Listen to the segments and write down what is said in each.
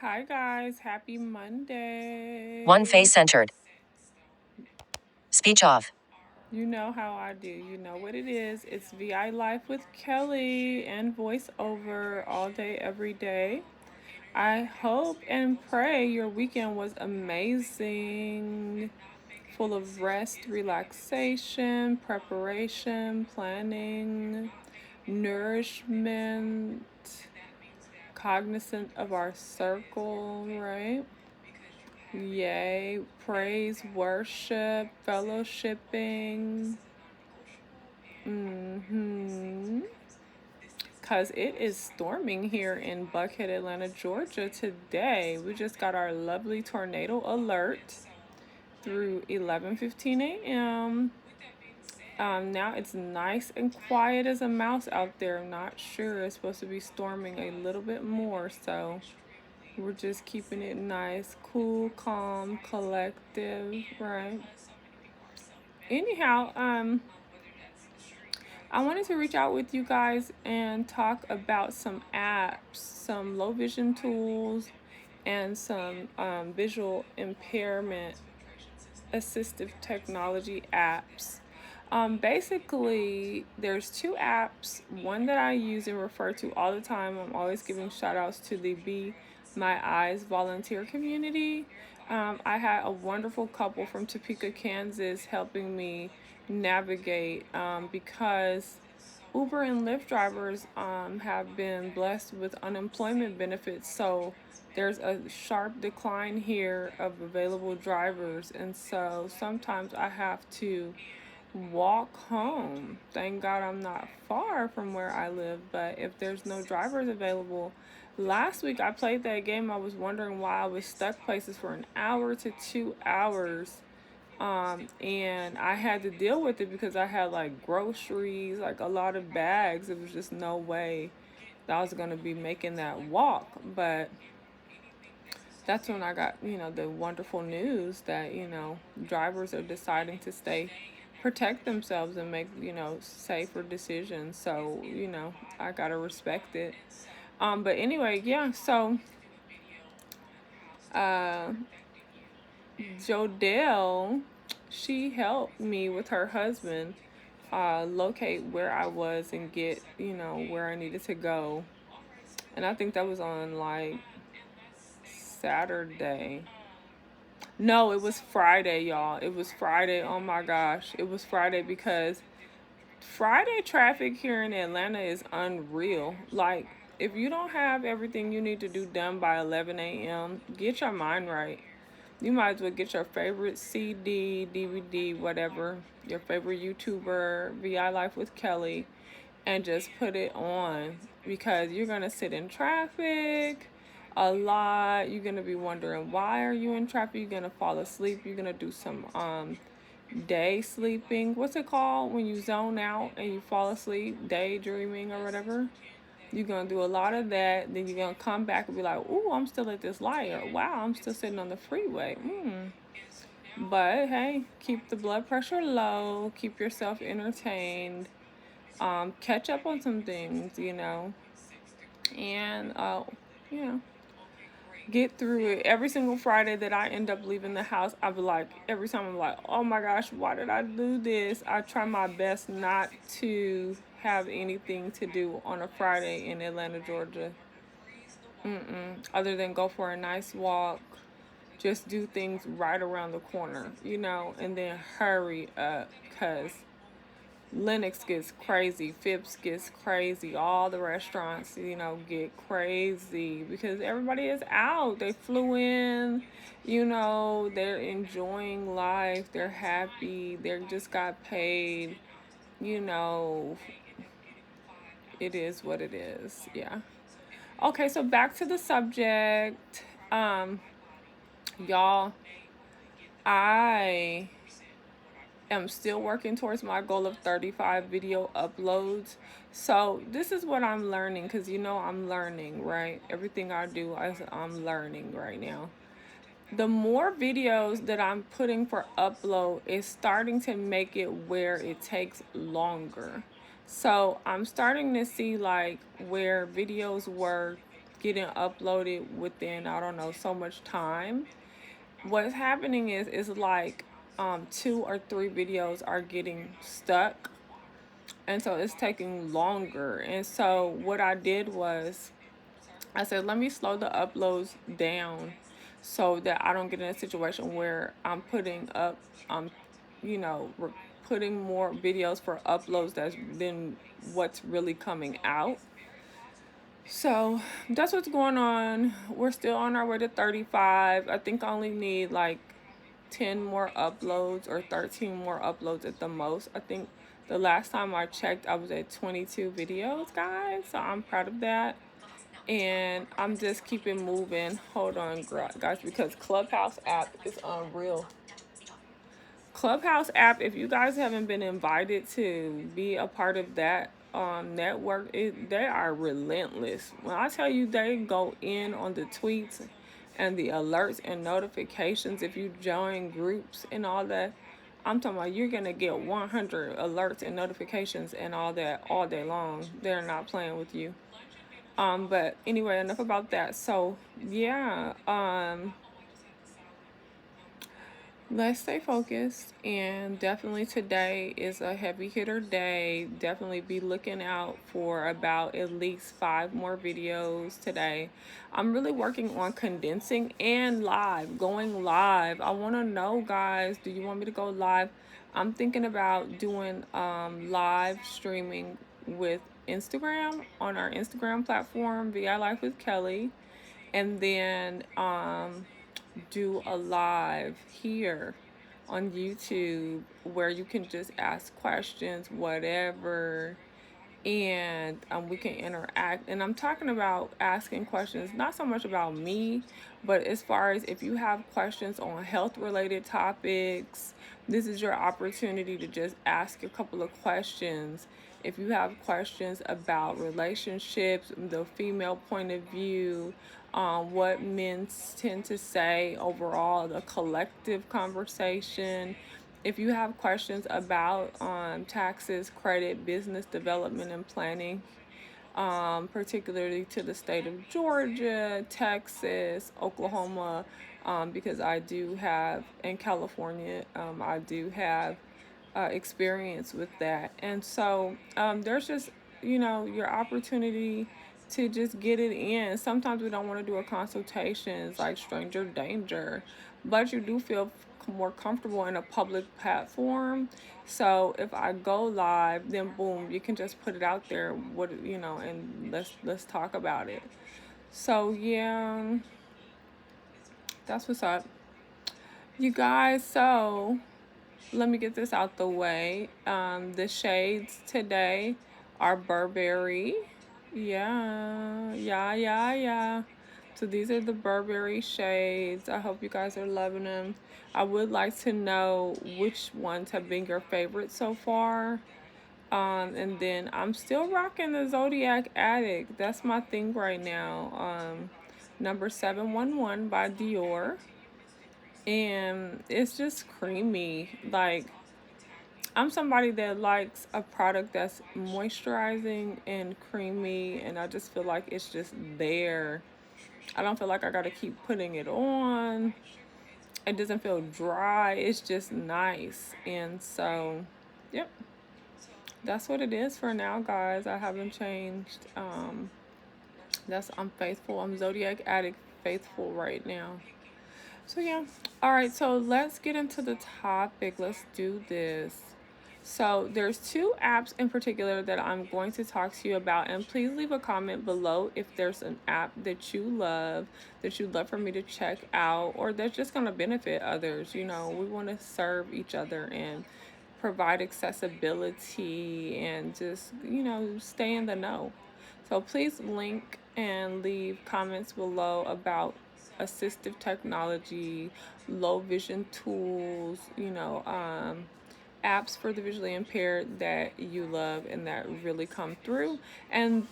Hi guys, happy Monday. One face centered. Speech off. You know how I do. You know what it is. It's VI Life with Kelly and voiceover all day, every day. I hope and pray your weekend was amazing, full of rest, relaxation, preparation, planning, nourishment, cognizant of our circle, right? Yay, praise, worship, fellowshipping. Because it is storming here in Buckhead, Atlanta, Georgia today. We just got our lovely tornado alert through 11:15 a.m. Now it's nice and quiet as a mouse out there. I'm not sure. It's supposed to be storming a little bit more, so we're just keeping it nice, cool, calm, collective, right? Anyhow, I wanted to reach out with you guys and talk about some apps, some low vision tools, and some visual impairment assistive technology apps. Basically, there's two apps. One that I use and refer to all the time. I'm always giving shout outs to the Be My Eyes volunteer community. I had a wonderful couple from Topeka, Kansas helping me navigate because Uber and Lyft drivers have been blessed with unemployment benefits. So there's a sharp decline here of available drivers. And so sometimes I have to walk home. Thank God I'm not far from where I live, but if there's no drivers available, last week I played that game. I was wondering why I was stuck places for an hour to 2 hours. And I had to deal with it because I had like groceries, like a lot of bags. It was just no way that I was going to be making that walk. But that's when I got, the wonderful news that, drivers are deciding to protect themselves and make, safer decisions. So, I got to respect it. But anyway, yeah, so uh, Jodelle, she helped me with her husband locate where I was and get, where I needed to go. And I think that was on like Saturday. No, it was Friday, y'all. It was Friday. Oh my gosh. It was Friday because Friday traffic here in Atlanta is unreal. Like, if you don't have everything you need to do done by 11 a.m., get your mind right. You might as well get your favorite CD, DVD, whatever, your favorite YouTuber, VI Life with Kelly, and just put it on because you're going to sit in traffic a lot. You're going to be wondering why are you in traffic. You're going to fall asleep. You're going to do some day sleeping. What's it called when you zone out and you fall asleep? Daydreaming or whatever. You're going to do a lot of that. Then you're going to come back and be like, ooh, I'm still at this light. Or, wow, I'm still sitting on the freeway. But, hey, keep the blood pressure low. Keep yourself entertained. Catch up on some things, And, get through it. Every single Friday that I end up leaving the house, I be like, every time I'm like, oh my gosh, why did I do this? I try my best not to have anything to do on a Friday in Atlanta, Georgia. Other than go for a nice walk, just do things right around the corner, and then hurry up because Lennox gets crazy, Phipps gets crazy, all the restaurants, get crazy because everybody is out. They flew in, they're enjoying life, they're happy, they just got paid, you know, it is what it is, yeah. Okay, so back to the subject. Y'all, I am still working towards my goal of 35 video uploads. So this is what I'm learning because I'm learning, right? Everything I do, I'm learning right now. The more videos that I'm putting for upload is starting to make it where it takes longer. So I'm starting to see like where videos were getting uploaded within, I don't know, so much time. What's happening is like 2 or 3 videos are getting stuck, and so it's taking longer. And so what I did was I said, let me slow the uploads down so that I don't get in a situation where I'm putting up, um, you know, putting more videos for uploads that's than what's really coming out. So that's what's going on. We're still on our way to 35. I think I only need like 10 more uploads or 13 more uploads at the most. I think the last time I checked, I was at 22 videos, guys. So I'm proud of that. And I'm just keeping moving. Hold on, guys, because Clubhouse app is unreal. Clubhouse app, if you guys haven't been invited to be a part of that network, they are relentless. When I tell you they go in on the tweets and the alerts and notifications, if you join groups and all that, I'm talking about you're going to get 100 alerts and notifications and all that all day long. They're not playing with you. But anyway, enough about that. So yeah, let's stay focused, and definitely today is a heavy hitter day. Definitely be looking out for about at least 5 more videos today. I'm really working on condensing and going live. I want to know, guys, do you want me to go live? I'm thinking about doing live streaming with Instagram on our Instagram platform, VI Life with Kelly, and then do a live here on YouTube where you can just ask questions, whatever, and we can interact. And I'm talking about asking questions, not so much about me, but as far as if you have questions on health related topics, this is your opportunity to just ask a couple of questions. If you have questions about relationships, the female point of view, what men tend to say overall, the collective conversation, if you have questions about taxes, credit, business development, and planning, particularly to the state of Georgia, Texas, Oklahoma, because I do have, in California, I do have experience with that. And so there's just, your opportunity to just get it in. Sometimes we don't want to do a consultation, it's like stranger danger, but you do feel more comfortable in a public platform. So if I go live, then boom, you can just put it out there, and let's talk about it. So yeah, that's what's up, you guys. So let me get this out the way. The shades today are Burberry. Yeah, yeah, yeah, yeah. So these are the Burberry shades. I hope you guys are loving them. I would like to know which ones have been your favorites so far. And then I'm still rocking the Zodiac Addict. That's my thing right now. Number 711 by Dior. And it's just creamy. Like, I'm somebody that likes a product that's moisturizing and creamy, and I just feel like it's just there. I don't feel like I gotta keep putting it on. It doesn't feel dry. It's just nice. And so, yep, that's what it is for now, guys. I haven't changed. I'm faithful. I'm Zodiac Addict faithful right now. So yeah. All right, so let's get into the topic. Let's do this. So there's 2 apps in particular that I'm going to talk to you about, and please leave a comment below if there's an app that you'd love for me to check out, or that's just going to benefit others. We want to serve each other and provide accessibility and just, stay in the know. So please link and leave comments below about assistive technology, low vision tools, apps for the visually impaired that you love and that really come through. And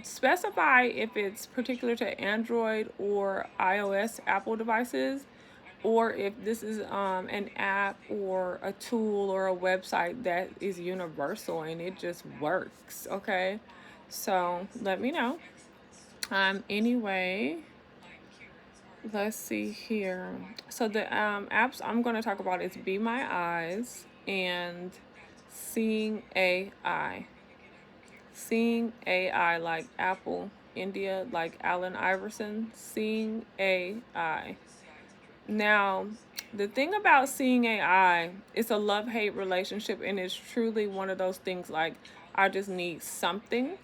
specify if it's particular to Android or iOS Apple devices, or if this is an app or a tool or a website that is universal and it just works. Okay, so let me know. Anyway, let's see here. So the apps I'm going to talk about is Be My Eyes and Seeing AI. Seeing AI like Apple, India, like Allen Iverson. Seeing AI. Now, the thing about Seeing AI, it's a love-hate relationship, and it's truly one of those things like I just need something.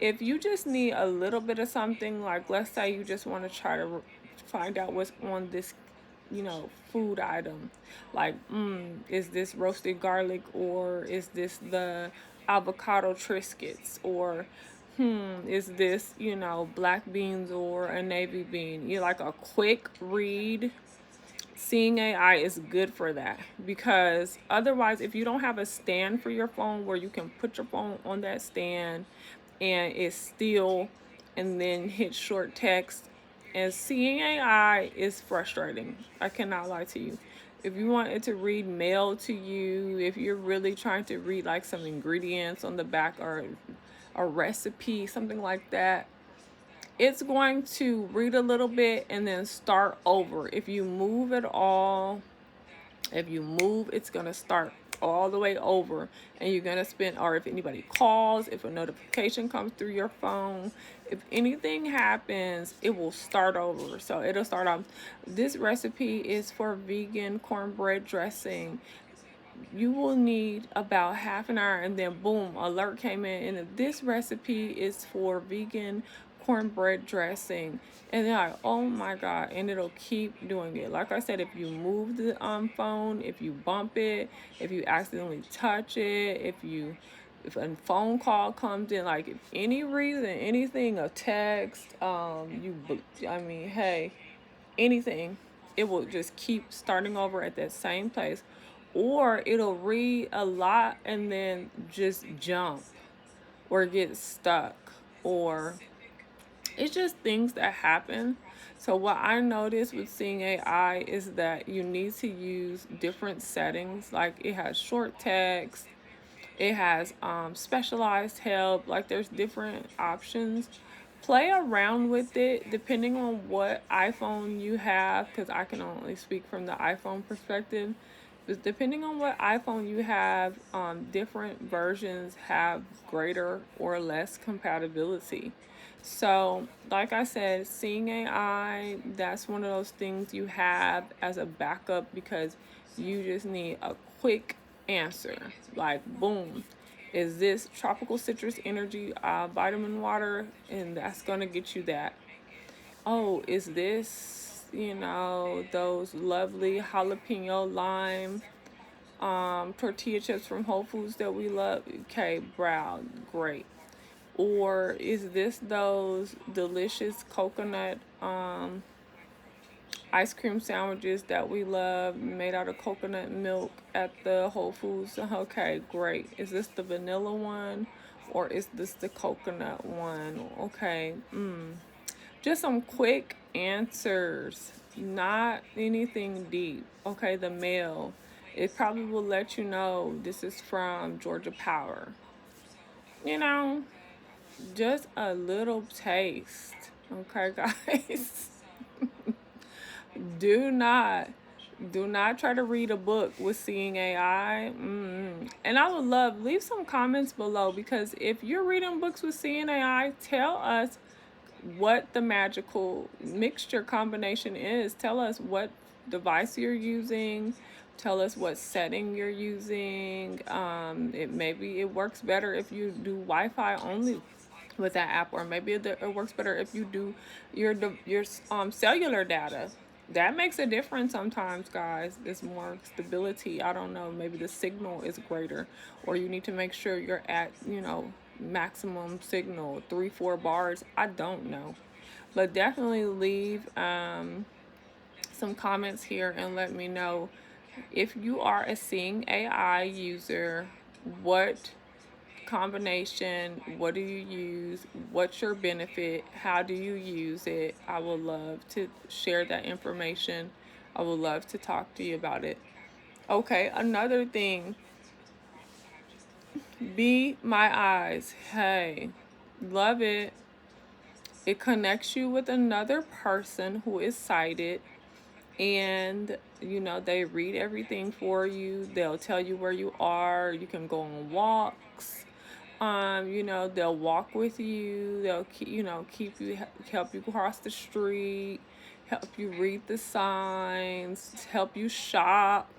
If you just need a little bit of something, like let's say you just want to try to find out what's on this, food item, like, is this roasted garlic, or is this the avocado Triscuits, or is this, black beans or a navy bean? You like a quick read. Seeing AI is good for that, because otherwise, if you don't have a stand for your phone where you can put your phone on that stand and it's still, and then hit short text, and seeing AI is frustrating. I cannot lie to you. If you want it to read mail to you, if you're really trying to read like some ingredients on the back, or a recipe, something like that, it's going to read a little bit and then start over. If you move at all, if you move, it's going to start all the way over, and you're going to spend, or if anybody calls, if a notification comes through your phone, if anything happens, it will start over. So it'll start off, this recipe is for vegan cornbread dressing. You will need about half an hour, and then boom, alert came in, and this recipe is for vegan cornbread dressing. And they're like, oh my god, and it'll keep doing it. Like I said, if you move the phone, if you bump it, if you accidentally touch it, if a phone call comes in, like if any reason, anything, a text, hey, anything, it will just keep starting over at that same place. Or it'll read a lot and then just jump or get stuck, or it's just things that happen. So what I noticed with Seeing AI is that you need to use different settings. Like it has short text, it has specialized help. Like there's different options. Play around with it depending on what iPhone you have, because I can only speak from the iPhone perspective. But depending on what iPhone you have, different versions have greater or less compatibility. So, like I said, Seeing AI, that's one of those things you have as a backup, because you just need a quick answer. Like, boom, is this tropical citrus energy vitamin water? And that's going to get you that. Oh, is this, those lovely jalapeno lime tortilla chips from Whole Foods that we love? Okay, brown, great. Or is this those delicious coconut ice cream sandwiches that we love, made out of coconut milk at the Whole Foods? Okay, great. Is this the vanilla one, or is this the coconut one? Okay, just some quick answers, not anything deep. Okay, the mail, it probably will let you know this is from Georgia Power. You know, just a little taste. Okay, guys. do not do not try to read a book with Seeing AI. And I would love, leave some comments below, because if you're reading books with Seeing AI, tell us what the magical mixture combination is. Tell us what device you're using. Tell us what setting you're using. It maybe it works better if you do Wi-Fi only with that app, or maybe it works better if you do your cellular data. That makes a difference sometimes, guys. There's more stability. I don't know. Maybe the signal is greater, or you need to make sure you're at, maximum signal, 3-4 bars. I don't know, but definitely leave some comments here and let me know if you are a Seeing AI user. What combination, what do you use, what's your benefit, how do you use it? I would love to share that information. I would love to talk to you about it. Okay, another thing, Be My Eyes. Hey, love it. It connects you with another person who is sighted, and they read everything for you. They'll tell you where you are. You can go on walks. They'll walk with you. They'll keep you, help you cross the street, help you read the signs, help you shop.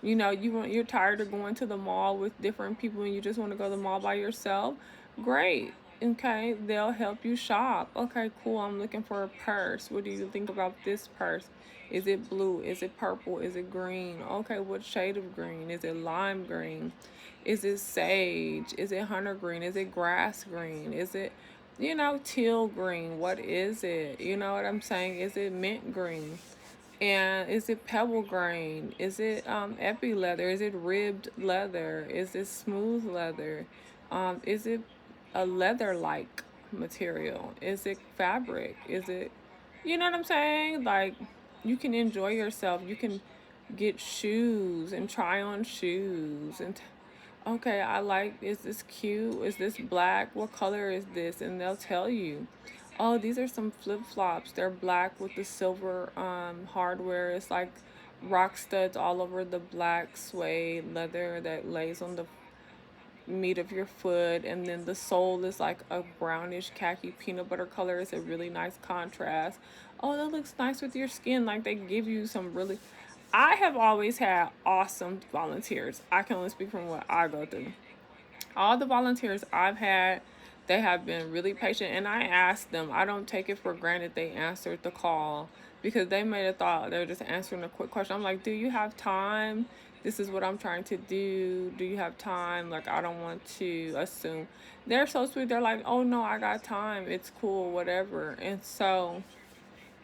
You're tired of going to the mall with different people and you just want to go to the mall by yourself. Great. Okay, they'll help you shop. Okay, cool. I'm looking for a purse. What do you think about this purse? Is it blue? Is it purple? Is it green? Okay, what shade of green? Is it lime green? Is it sage? Is it hunter green? Is it grass green? Is it, teal green? What is it? You know what I'm saying? Is it mint green? And is it pebble grain? Is it epi leather? Is it ribbed leather? Is it smooth leather? Is it a leather like material? Is it fabric? Is it, you know what I'm saying? Like, you can enjoy yourself. You can get shoes and try on shoes and okay, I like, is this cute? Is this black? What color is this? And they'll tell you, oh, these are some flip flops. They're black with the silver hardware. It's like rock studs all over the black suede leather that lays on the meat of your foot. And then the sole is like a brownish khaki peanut butter color. It's a really nice contrast. Oh, that looks nice with your skin. Like they give you some really. I have always had awesome volunteers. I can only speak from what I go through. All the volunteers I've had, they have been really patient, and I asked them. I don't take it for granted they answered the call because they may have thought they were just answering a quick question. I'm like, do you have time? This is what I'm trying to do. Do you have time? Like, I don't want to assume. They're so sweet. They're like, oh no, I got time. It's cool, whatever. And so,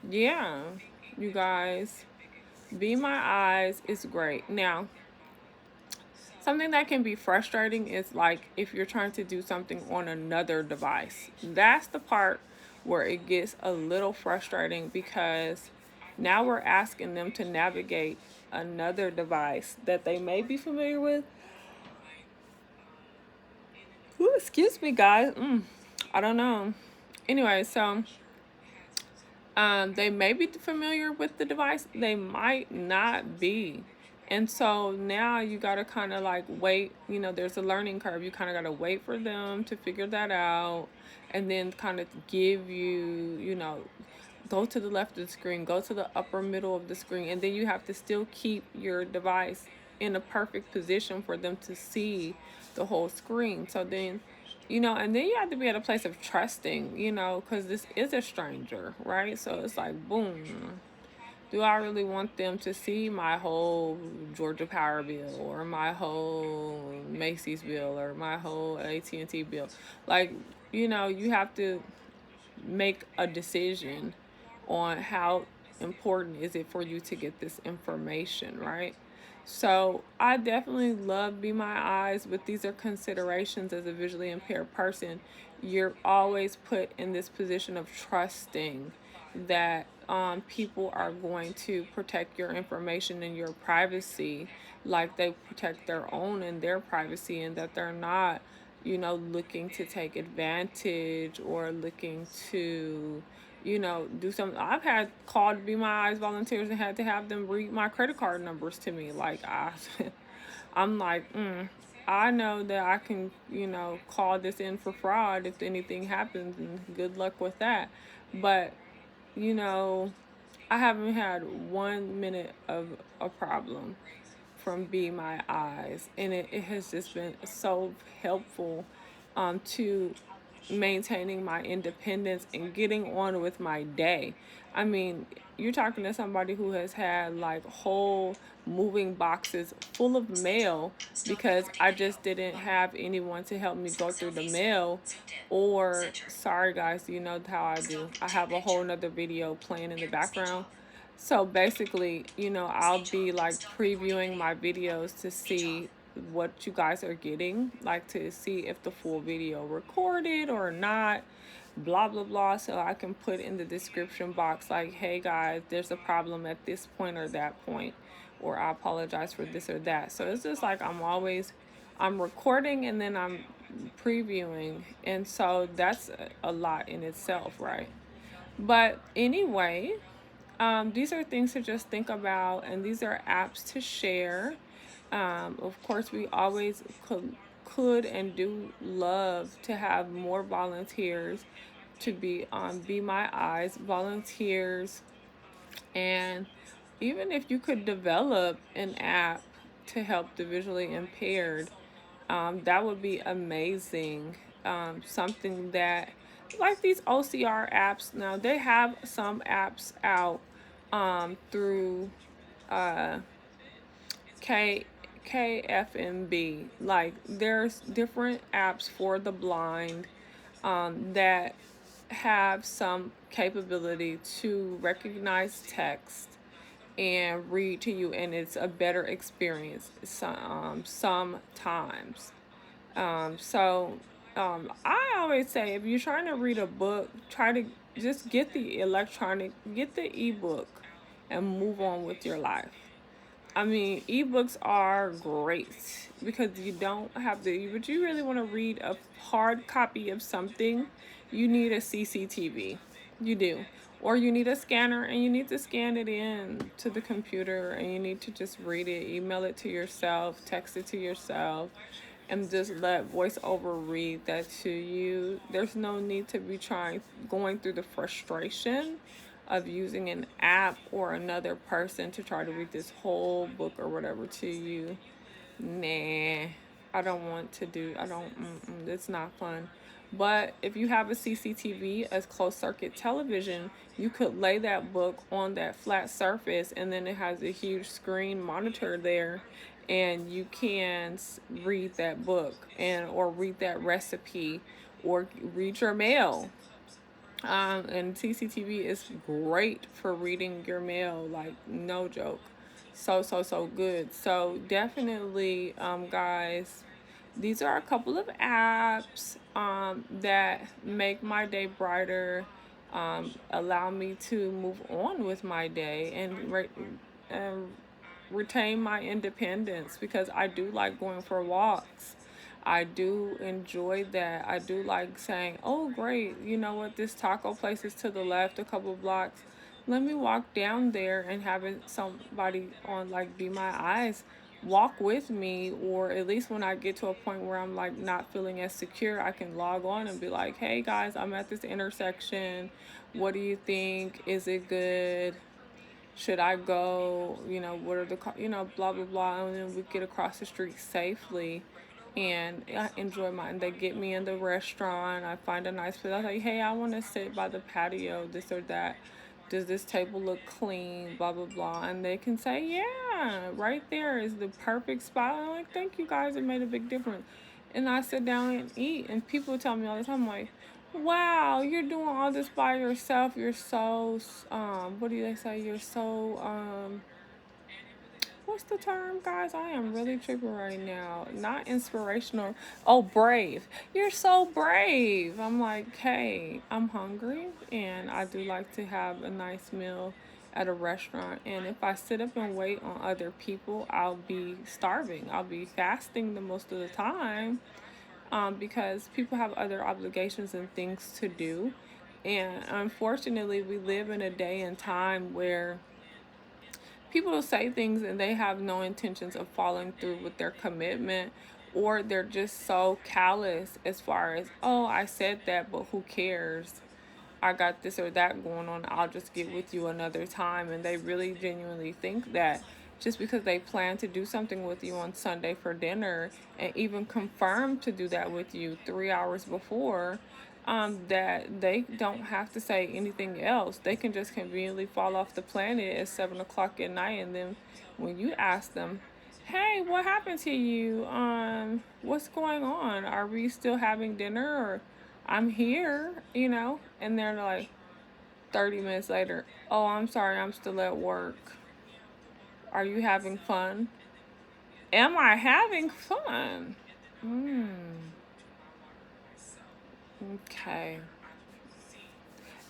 yeah, you guys, Be My Eyes is great. Now, something that can be frustrating is like if you're trying to do something on another device. That's the part where it gets a little frustrating because now we're asking them to navigate another device that they may be familiar with. Ooh, excuse me, guys. I don't know. Anyway, so they may be familiar with the device, they might not be. And so now you got to kind of like wait, there's a learning curve. You kind of got to wait for them to figure that out and then kind of give you, go to the left of the screen, go to the upper middle of the screen, and then you have to still keep your device in a perfect position for them to see the whole screen. So then, and then you have to be at a place of trusting, because this is a stranger, right? So it's like, boom. Do I really want them to see my whole Georgia Power bill or my whole Macy's bill or my whole AT&T bill? Like, you have to make a decision on how important is it for you to get this information, right? So I definitely love Be My Eyes, but these are considerations as a visually impaired person. You're always put in this position of trusting that people are going to protect your information and your privacy like they protect their own and their privacy, and that they're not looking to take advantage or looking to, do something. I've had called Be My Eyes volunteers and had to have them read my credit card numbers to me. Like, I'm like, I know that I can, call this in for fraud if anything happens, and good luck with that. But, you know, I haven't had 1 minute of a problem from Be My Eyes, and it has just been so helpful to maintaining my independence and getting on with my day. I mean, you're talking to somebody who has had like whole moving boxes full of mail because I just didn't have anyone to help me go through the mail. Or, sorry guys, you know how I do. I have a whole nother video playing in the background. So basically, I'll be like previewing my videos to see what you guys are getting, like to see if the full video recorded or not, blah blah blah, so I can put in the description box like, hey guys, there's a problem at this point or that point, or I apologize for this or that. So it's just like I'm recording and then I'm previewing, and so that's a lot in itself, right? But anyway, these are things to just think about, and these are apps to share. Of course, we always could and do love to have more volunteers to be on Be My Eyes volunteers. And even if you could develop an app to help the visually impaired, that would be amazing. Something that, like these OCR apps, now they have some apps out through uh, K KFMB. Like there's different apps for the blind that have some capability to recognize text and read to you, and it's a better experience sometimes. I always say if you're trying to read a book, try to just get the ebook and move on with your life. I mean, ebooks are great because you don't have to, but you really want to read a hard copy of something, you need a CCTV. You do. Or you need a scanner and you need to scan it in to the computer and you need to just read it, email it to yourself, text it to yourself, and just let voiceover read that to you. There's no need to be going through the frustration of using an app or another person to try to read this whole book or whatever to you. Nah, I don't want to do. I don't. It's not fun. But if you have a CCTV, as closed circuit television, you could lay that book on that flat surface, and then it has a huge screen monitor there, and you can read that book and or read that recipe or read your mail. And CCTV is great for reading your mail, like no joke. So good. So definitely, guys, these are a couple of apps that make my day brighter, allow me to move on with my day and retain my independence because I do like going for walks. I do enjoy that. I do like saying, oh, great, you know what, this taco place is to the left a couple blocks. Let me walk down there and having somebody on, like, Be My Eyes walk with me, or at least when I get to a point where I'm like not feeling as secure, I can log on and be like, hey guys, I'm at this intersection. What do you think? Is it good? Should I go? You know, what are the, blah, blah, blah. And then we get across the street safely and I enjoy and they get me in the restaurant. I find a nice place. I was like, hey, I want to sit by the patio, this or that. Does this table look clean? Blah, blah, blah. And they can say, yeah, right there is the perfect spot. And I'm like, thank you guys. It made a big difference. And I sit down and eat. And people tell me all the time, I'm like, wow, you're doing all this by yourself. You're so, what do they say? You're so, what's the term, guys? I am really tripping right now. Not inspirational. Oh, brave. You're so brave. I'm like, hey, I'm hungry and I do like to have a nice meal at a restaurant. And if I sit up and wait on other people, I'll be starving. I'll be fasting the most of the time because people have other obligations and things to do. And unfortunately, we live in a day and time where people say things and they have no intentions of following through with their commitment, or they're just so callous as far as, oh, I said that, but who cares? I got this or that going on. I'll just get with you another time. And they really genuinely think that just because they plan to do something with you on Sunday for dinner and even confirm to do that with you 3 hours before, that they don't have to say anything else. They can just conveniently fall off the planet at 7 o'clock at night. And then when you ask them, hey, what happened to you? What's going on? Are we still having dinner? Or I'm here, and they're like 30 minutes later, oh, I'm sorry, I'm still at work. Are you having fun? Am I having fun? Hmm. Okay.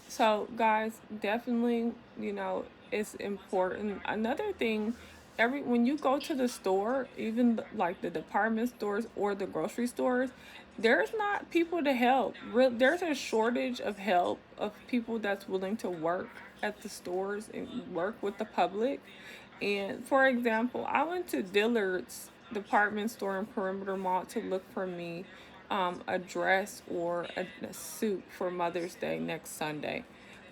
So, guys, definitely, it's important. Another thing when you go to the store, even like the department stores or the grocery stores, there's not people to help. There's a shortage of help of people that's willing to work at the stores and work with the public. And for example, I went to Dillard's department store in Perimeter Mall to look for me a dress or a suit for Mother's Day next Sunday.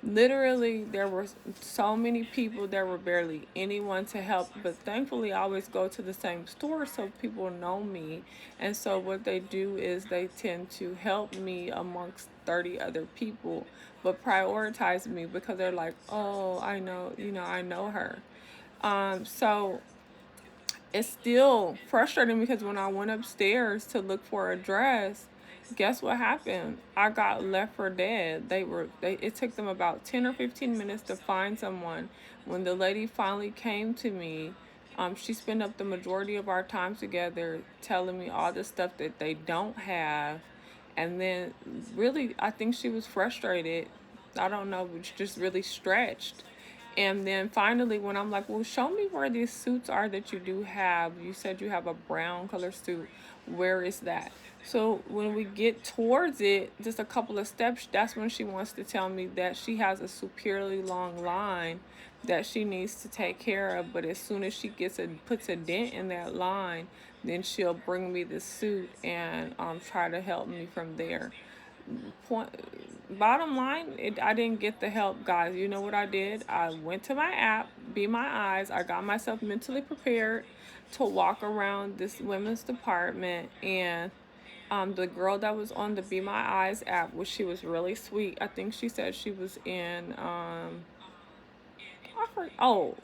Literally, there were so many people, there were barely anyone to help, but thankfully, I always go to the same store so people know me. And so, what they do is they tend to help me amongst 30 other people, but prioritize me because they're like, oh, I know, I know her. So it's still frustrating because when I went upstairs to look for a dress, guess what happened? I got left for dead. It took them about 10 or 15 minutes to find someone. When the lady finally came to me, she spent up the majority of our time together telling me all the stuff that they don't have. And then really I think she was frustrated. I don't know, but just really stretched. And then finally, when I'm like, well, show me where these suits are that you do have. You said you have a brown color suit. Where is that? So when we get towards it, just a couple of steps, that's when she wants to tell me that she has a superiorly long line that she needs to take care of. But as soon as she puts a dent in that line, then she'll bring me the suit and try to help me from there. Point Bottom line, I didn't get the help, guys. You know what I did? I went to my app, Be My Eyes. I got myself mentally prepared to walk around this women's department, and the girl that was on the Be My Eyes app, which she was really sweet. I think she said she was in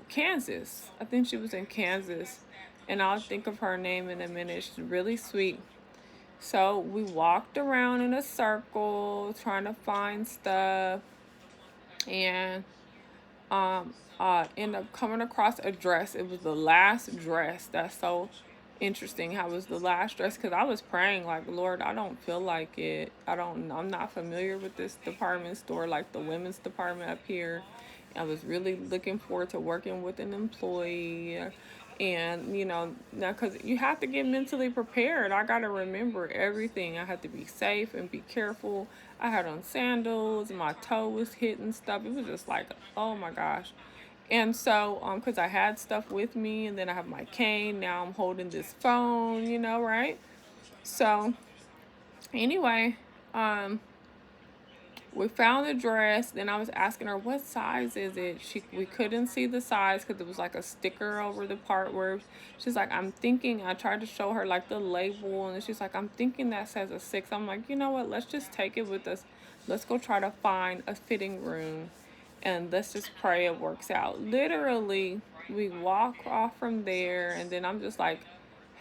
Kansas. I think she was in Kansas, and I'll think of her name in a minute. She's really sweet. So we walked around in a circle trying to find stuff, and end up coming across a dress. It was the last dress. That's so interesting how it was the last dress, because I was praying like, Lord, I don't feel like it. I'm not familiar with this department store like the women's department up here. I was really looking forward to working with an employee. And now, because you have to get mentally prepared, I got to remember everything. I had to be safe and be careful. I had on sandals, my toe was hitting stuff. It was just like, oh my gosh. And so, because I had stuff with me, and then I have my cane. Now I'm holding this phone, right? So, anyway, um, we found the dress. Then I was asking her, what size is it? We couldn't see the size because it was like a sticker over the part where she's like, I'm thinking. I tried to show her like the label, and she's like, I'm thinking that says a 6. I'm like, you know what? Let's just take it with us. Let's go try to find a fitting room, and let's just pray it works out. Literally, we walk off from there, and then I'm just like,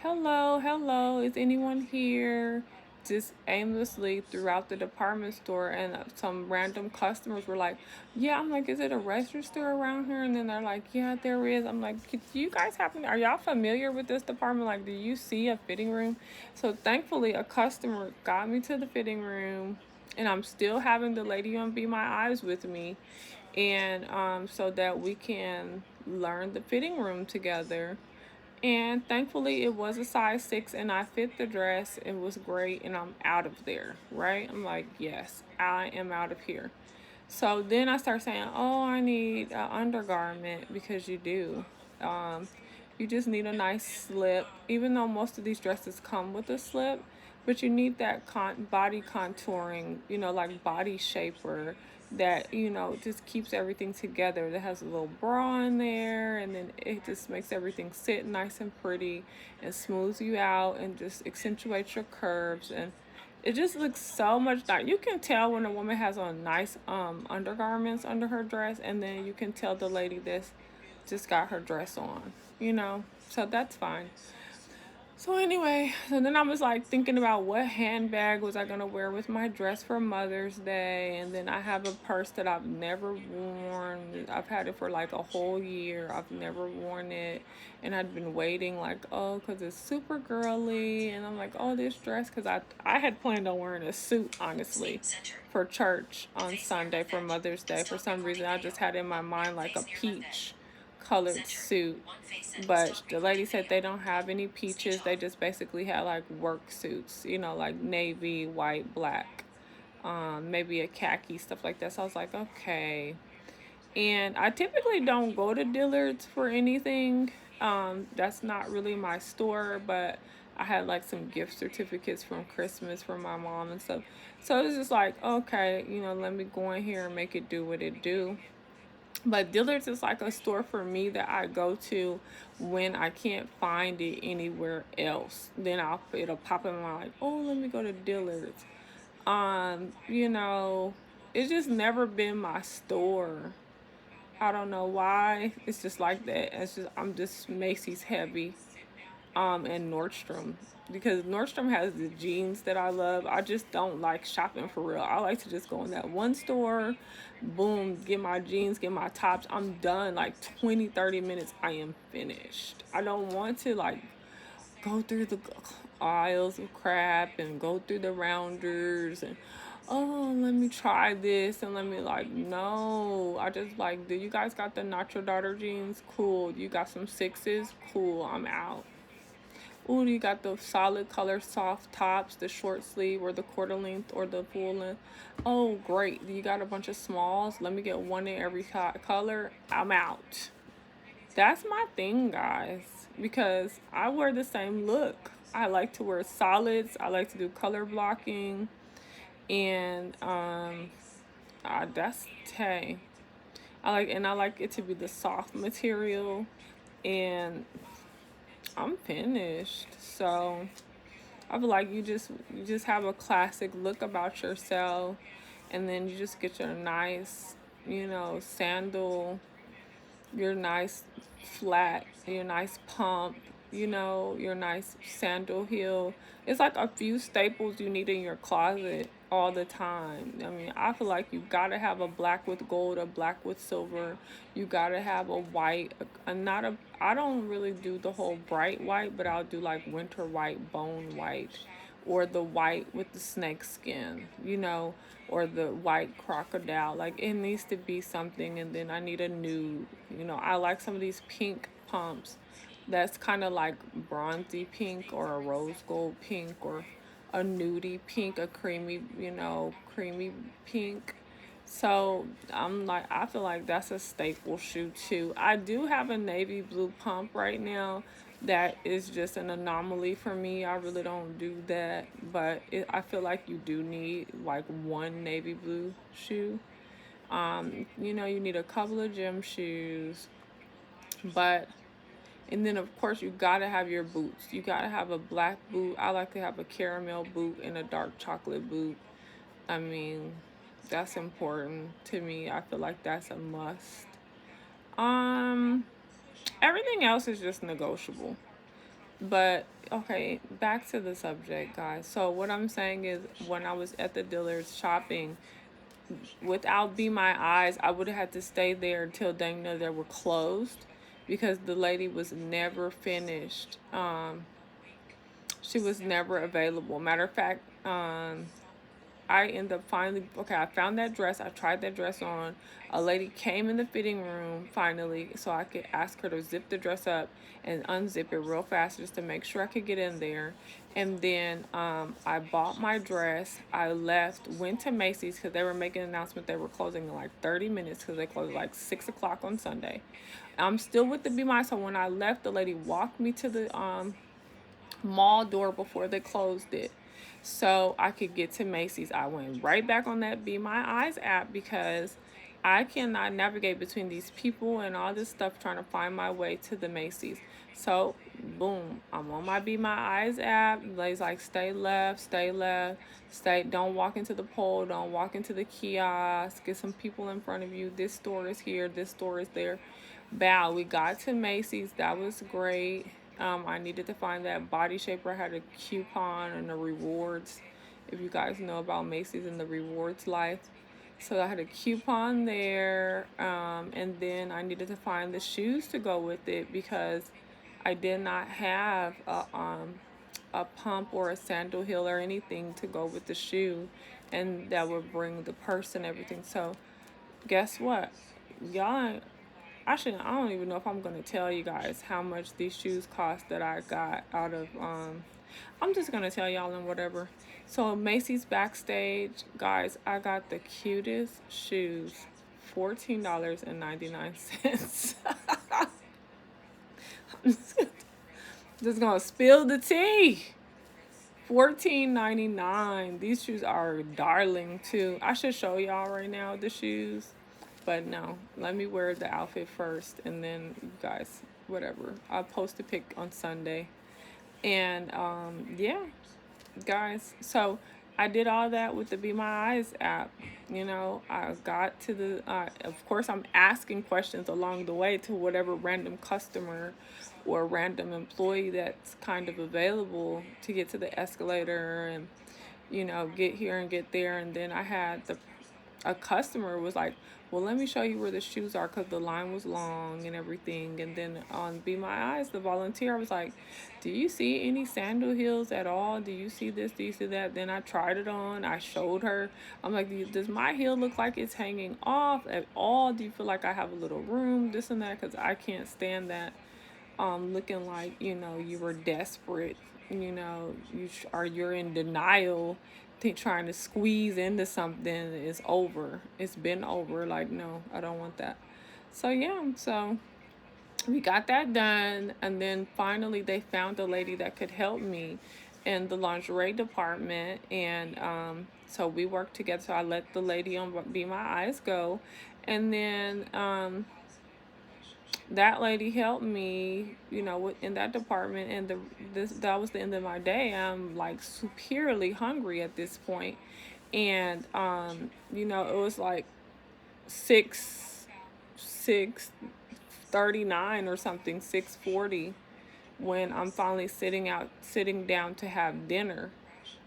hello, hello, is anyone here? Just aimlessly throughout the department store, and some random customers were like, yeah. I'm like, is it a register around here? And then they're like, yeah, there is. I'm like, do you guys are y'all familiar with this department? Like, do you see a fitting room? So thankfully a customer got me to the fitting room, and I'm still having the lady on Be My Eyes with me, and so that we can learn the fitting room together. And thankfully, it was a size 6, and I fit the dress. It was great, and I'm out of there, right? I'm like, yes, I am out of here. So then I start saying, oh, I need an undergarment, because you do. Um, you just need a nice slip, even though most of these dresses come with a slip, but you need that body contouring, like body shaper that, just keeps everything together. That has a little bra in there, and then it just makes everything sit nice and pretty and smooths you out and just accentuates your curves. And it just looks so much nice. You can tell when a woman has on nice undergarments under her dress, and then you can tell the lady that's just got her dress on, so that's fine. So anyway, so then I was like thinking about what handbag was I gonna wear with my dress for Mother's Day, and then I have a purse that I've never worn. I've had it for like a whole year. I've never worn it, and I'd been waiting like, oh, cause it's super girly, and I'm like, oh, this dress, cause I had planned on wearing a suit, honestly, for church on Sunday for Mother's Day. For some reason, I just had in my mind like a peach colored suit. But the lady said they don't have any peaches. They just basically had like work suits, like navy, white, black, maybe a khaki, stuff like that. So I was like, okay. And I typically don't go to Dillard's for anything. That's not really my store, but I had like some gift certificates from Christmas from my mom and stuff. So it was just like, okay, let me go in here and make it do what it do. But Dillard's is like a store for me that I go to when I can't find it anywhere else. Then it'll pop in my like, oh, let me go to Dillard's. Um, you know, it's just never been my store. I don't know why. It's just like that. I'm just Macy's heavy. And Nordstrom, because Nordstrom has the jeans that I love. I just don't like shopping for real. I like to just go in that one store, boom, get my jeans, get my tops. I'm done. Like 20, 30 minutes, I am finished. I don't want to like go through the aisles of crap and go through the rounders and oh, let me try this and let me like no. I just like, do you guys got the Nacho Daughter jeans? Cool. You got some sixes? Cool. I'm out. Ooh, you got the solid color soft tops, the short sleeve or the quarter length or the full length. Oh, great. You got a bunch of smalls. Let me get one in every color. I'm out. That's my thing, guys, because I wear the same look. I like to wear solids. I like to do color blocking, and that's hey. I like it to be the soft material, and I'm finished. So I feel like you just have a classic look about yourself, and then you just get your nice, sandal, your nice flat, your nice pump, your nice sandal heel. It's like a few staples you need in your closet all the time. I mean, I feel like you gotta have a black with gold, a black with silver. You gotta have a white, not a. I don't really do the whole bright white, but I'll do like winter white, bone white, or the white with the snake skin, or the white crocodile. Like it needs to be something, and then I need a nude. I like some of these pink pumps that's kind of like bronzy pink or a rose gold pink or a nudie pink, a creamy, creamy pink. So I feel like that's a staple shoe too. I do have a navy blue pump right now that is just an anomaly for me. I really don't do that, but I feel like you do need like one navy blue shoe. You need a couple of gym shoes, but and then of course you gotta have your boots. You gotta have a black boot. I like to have a caramel boot and a dark chocolate boot. I mean, that's important to me. I feel like that's a must. Um, Everything else is just negotiable. But okay, back to the subject, guys. So what I'm saying is, when I was at the dealers shopping, without Be My Eyes, I would have had to stay there until they were closed, because the lady was never finished. She was never available. Matter of fact, I end up finally, okay, I found that dress. I tried that dress on. A lady came in the fitting room finally so I could ask her to zip the dress up and unzip it real fast just to make sure I could get in there. And then I bought my dress. I left, went to Macy's because they were making an announcement they were closing in like 30 minutes because they closed like 6 o'clock on Sunday. I'm still with the Be My. So when I left, the lady walked me to the mall door before they closed it so I could get to Macy's. I went right back on that Be My Eyes app because I cannot navigate between these people and all this stuff trying to find my way to the Macy's. So, boom, I'm on my Be My Eyes app. Lady's like, stay left, don't walk into the pole, don't walk into the kiosk, get some people in front of you. This store is here, this store is there. Bow, we got to Macy's. That was great. I needed to find that body shaper. I had a coupon and the rewards. If you guys know about Macy's and the rewards life. So I had a coupon there. And then I needed to find the shoes to go with it because I did not have a pump or a sandal heel or anything to go with the shoe. And that would bring the purse and everything. So guess what? Y'all, I don't even know if I'm gonna tell you guys how much these shoes cost that I got out of I'm just gonna tell y'all in whatever. So Macy's Backstage, guys, I got the cutest shoes, $14.99. I'm just gonna spill the tea. 14.99. These shoes are darling too. I should show y'all right now the shoes. But no, let me wear the outfit first and then you guys, whatever. I'll post a pic on Sunday. And yeah, guys. So I did all that with the Be My Eyes app. You know, I got to the, of course, I'm asking questions along the way to whatever random customer or random employee that's kind of available to get to the escalator and, you know, get here and get there. And then I had a customer was like, well, let me show you where the shoes are because the line was long and everything. And then on Be My Eyes, the volunteer was like, do you see any sandal heels at all? Do you see this? Do you see that? Then I tried it on. I showed her. I'm like, does my heel look like it's hanging off at all? Do you feel like I have a little room? This and that, because I can't stand that looking like, you know, you were desperate, you know, you're in denial, trying to squeeze into something is over. It's been over. Like, no, I don't want that. So yeah, so we got that done, and then finally they found a lady that could help me in the lingerie department, and so we worked together. So I let the lady on Be My Eyes go, and then that lady helped me, you know, in that department, and that was the end of my day. I'm like superiorly hungry at this point, and you know, it was like 6:39 or something, 6:40, when I'm finally sitting down to have dinner,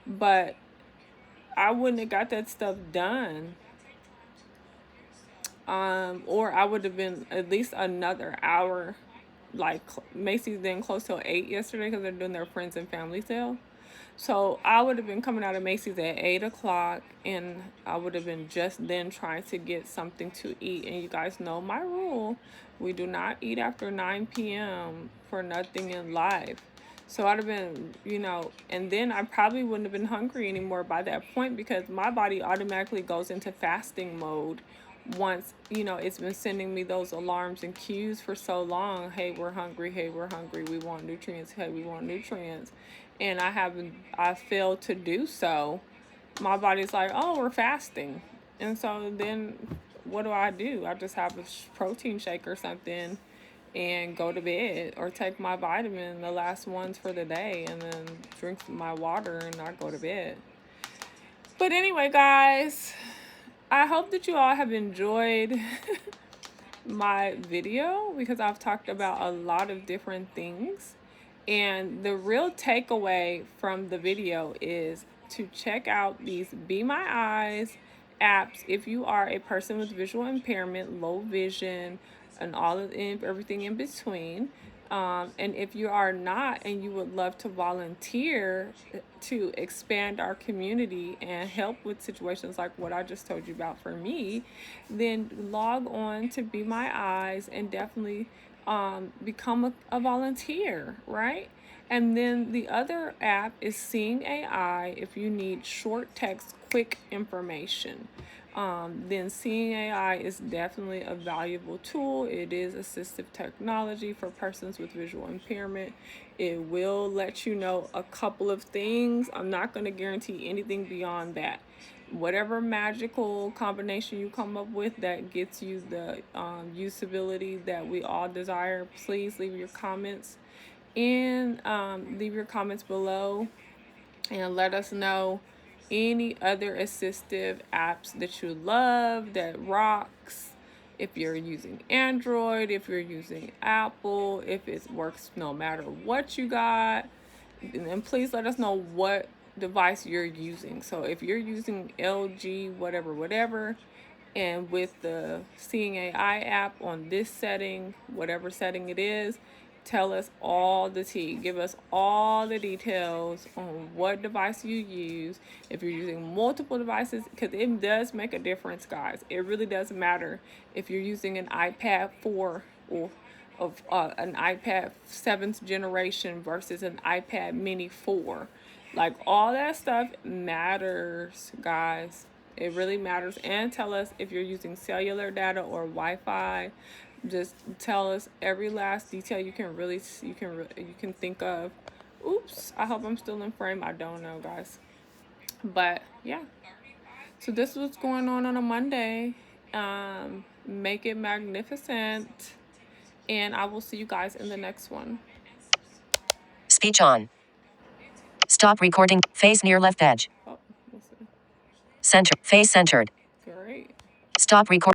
but I wouldn't have got that stuff done. Or I would have been at least another hour. Like Macy's didn't close till 8 yesterday because they're doing their friends and family sale. So I would have been coming out of Macy's at 8 o'clock, and I would have been just then trying to get something to eat. And you guys know my rule: we do not eat after 9 p.m. for nothing in life. So I'd have been, you know, and then I probably wouldn't have been hungry anymore by that point because my body automatically goes into fasting mode once, you know, it's been sending me those alarms and cues for so long. Hey, we're hungry. Hey, we're hungry. We want nutrients. Hey, we want nutrients. And I failed to do so. My body's like, oh, we're fasting. And so then what do? I just have a protein shake or something and go to bed, or take my vitamin, the last ones for the day, and then drink my water and I go to bed. But anyway, guys, I hope that you all have enjoyed my video because I've talked about a lot of different things. And the real takeaway from the video is to check out these Be My Eyes apps if you are a person with visual impairment, low vision, and everything in between. And if you are not and you would love to volunteer to expand our community and help with situations like what I just told you about for me, then log on to Be My Eyes and definitely become a volunteer, right? And then the other app is Seeing AI if you need short text, quick information. Then Seeing AI is definitely a valuable tool. It is assistive technology for persons with visual impairment. It will let you know a couple of things. I'm not going to guarantee anything beyond that. Whatever magical combination you come up with that gets you the usability that we all desire, please leave your comments below and let us know any other assistive apps that you love that rocks. If you're using Android, if you're using Apple, if it works no matter what you got, and please let us know what device you're using. So if you're using LG whatever, and with the Seeing AI app on this setting, whatever setting it is, tell us all the tea. Give us all the details on what device you use. If you're using multiple devices, because it does make a difference, guys. It really does matter if you're using an iPad 4 an iPad 7th generation versus an iPad mini 4. Like, all that stuff matters, guys. It really matters. And tell us if you're using cellular data or Wi-Fi. Just tell us every last detail you can think of. Oops, I hope I'm still in frame. I don't know, guys. But yeah. So this was going on a Monday. Make it magnificent. And I will see you guys in the next one. Speech on. Stop recording. Face near left edge. Oh, listen. Center. Face centered. Great. Stop recording.